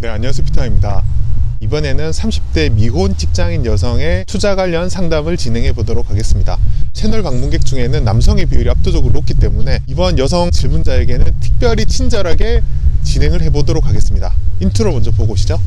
네, 안녕하세요. 피터입니다. 이번에는 30대 미혼 직장인 여성의 투자 관련 상담을 진행해 보도록 하겠습니다. 채널 방문객 중에는 남성의 비율이 압도적으로 높기 때문에 이번 여성 질문자에게는 특별히 친절하게 진행을 해 보도록 하겠습니다. 인트로 먼저 보고 오시죠.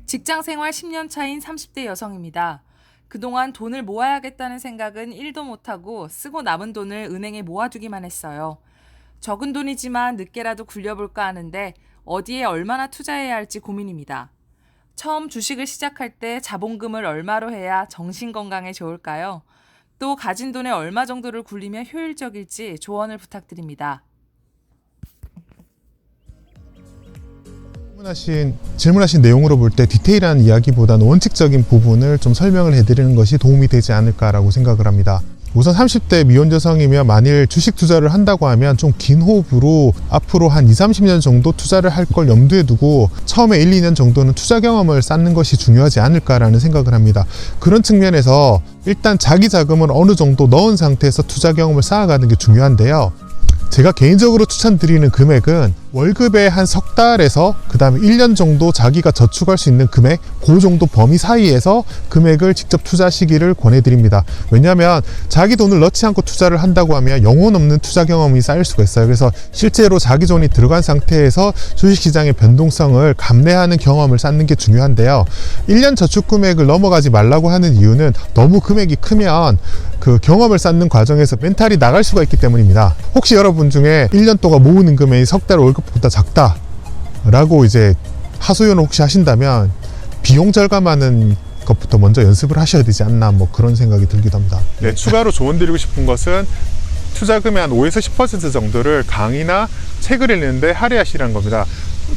직장생활 10년 차인 30대 여성입니다. 그동안 돈을 모아야겠다는 생각은 1도 못하고 쓰고 남은 돈을 은행에 모아두기만 했어요. 적은 돈이지만 늦게라도 굴려볼까 하는데 어디에 얼마나 투자해야 할지 고민입니다. 처음 주식을 시작할 때 자본금을 얼마로 해야 정신건강에 좋을까요? 또 가진 돈의 얼마 정도를 굴리면 효율적일지 조언을 부탁드립니다. 질문하신 내용으로 볼 때 디테일한 이야기보다는 원칙적인 부분을 좀 설명을 해드리는 것이 도움이 되지 않을까라고 생각을 합니다. 우선 30대 미혼 여성이며 만일 주식 투자를 한다고 하면 좀 긴 호흡으로 앞으로 한 20-30년 정도 투자를 할 걸 염두에 두고 처음에 1-2년 정도는 투자 경험을 쌓는 것이 중요하지 않을까라는 생각을 합니다. 그런 측면에서 일단 자기 자금을 어느 정도 넣은 상태에서 투자 경험을 쌓아가는 게 중요한데요. 제가 개인적으로 추천드리는 금액은 월급의 한 석 달에서 그 다음에 1년 정도 자기가 저축할 수 있는 금액, 그 정도 범위 사이에서 금액을 직접 투자하시기를 권해드립니다. 왜냐하면 자기 돈을 넣지 않고 투자를 한다고 하면 영혼 없는 투자 경험이 쌓일 수가 있어요. 그래서 실제로 자기 돈이 들어간 상태에서 주식시장의 변동성을 감내하는 경험을 쌓는 게 중요한데요. 1년 저축 금액을 넘어가지 말라고 하는 이유는 너무 금액이 크면 그 경험을 쌓는 과정에서 멘탈이 나갈 수가 있기 때문입니다. 혹시 여러분 중에 1년 동안 모으는 금액이 석 달 월급보다 작다 라고 이제 하소연을 혹시 하신다면 비용 절감하는 것부터 먼저 연습을 하셔야 되지 않나 뭐 그런 생각이 들기도 합니다. 네, 추가로 조언 드리고 싶은 것은 투자금의 한 5-10% 정도를 강의나 책을 읽는데 할애하시라는 겁니다.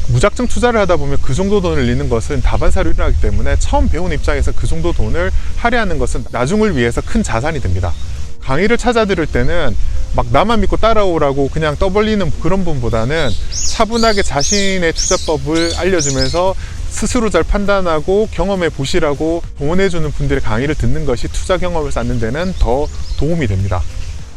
무작정 투자를 하다 보면 그 정도 돈을 잃는 것은 다반사로 일어나기 때문에 처음 배우는 입장에서 그 정도 돈을 할애하는 것은 나중을 위해서 큰 자산이 됩니다. 강의를 찾아 들을 때는 막 나만 믿고 따라오라고 그냥 떠벌리는 그런 분보다는 차분하게 자신의 투자법을 알려주면서 스스로 잘 판단하고 경험해 보시라고 조언해주는 분들의 강의를 듣는 것이 투자 경험을 쌓는 데는 더 도움이 됩니다.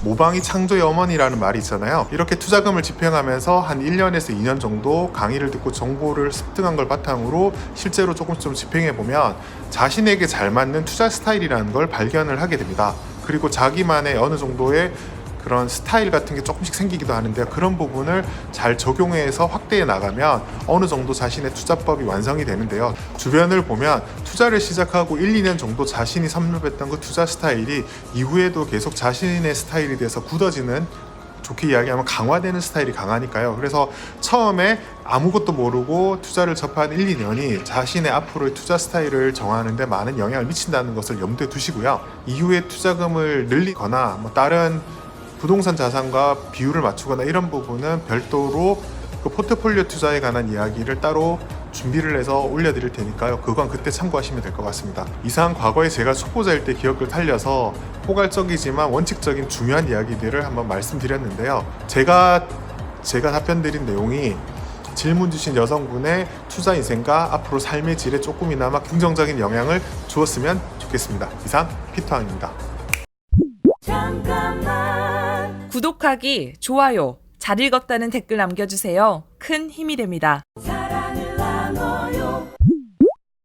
모방이 창조의 어머니라는 말이 있잖아요. 이렇게 투자금을 집행하면서 한 1년에서 2년 정도 강의를 듣고 정보를 습득한 걸 바탕으로 실제로 조금씩 좀 집행해보면 자신에게 잘 맞는 투자 스타일이라는 걸 발견을 하게 됩니다. 그리고 자기만의 어느 정도의 그런 스타일 같은 게 조금씩 생기기도 하는데 그런 부분을 잘 적용해서 확대해 나가면 어느 정도 자신의 투자법이 완성이 되는데요. 주변을 보면 투자를 시작하고 1-2년 정도 자신이 섭렵했던 그 투자 스타일이 이후에도 계속 자신의 스타일이 돼서 굳어지는, 좋게 이야기하면 강화되는 스타일이 강하니까요. 그래서 처음에 아무것도 모르고 투자를 접한 1-2년이 자신의 앞으로의 투자 스타일을 정하는 데 많은 영향을 미친다는 것을 염두에 두시고요. 이후에 투자금을 늘리거나 뭐 다른 부동산 자산과 비율을 맞추거나 이런 부분은 별도로 그 포트폴리오 투자에 관한 이야기를 따로 준비를 해서 올려드릴 테니까요. 그건 그때 참고하시면 될 것 같습니다. 이상 과거에 제가 초보자일 때 기억을 살려서 포괄적이지만 원칙적인 중요한 이야기들을 한번 말씀드렸는데요. 제가 답변드린 내용이 질문 주신 여성분의 투자 인생과 앞으로 삶의 질에 조금이나마 긍정적인 영향을 주었으면 좋겠습니다. 이상 피터왕입니다. 구독하기, 좋아요, 잘 읽었다는 댓글 남겨주세요. 큰 힘이 됩니다.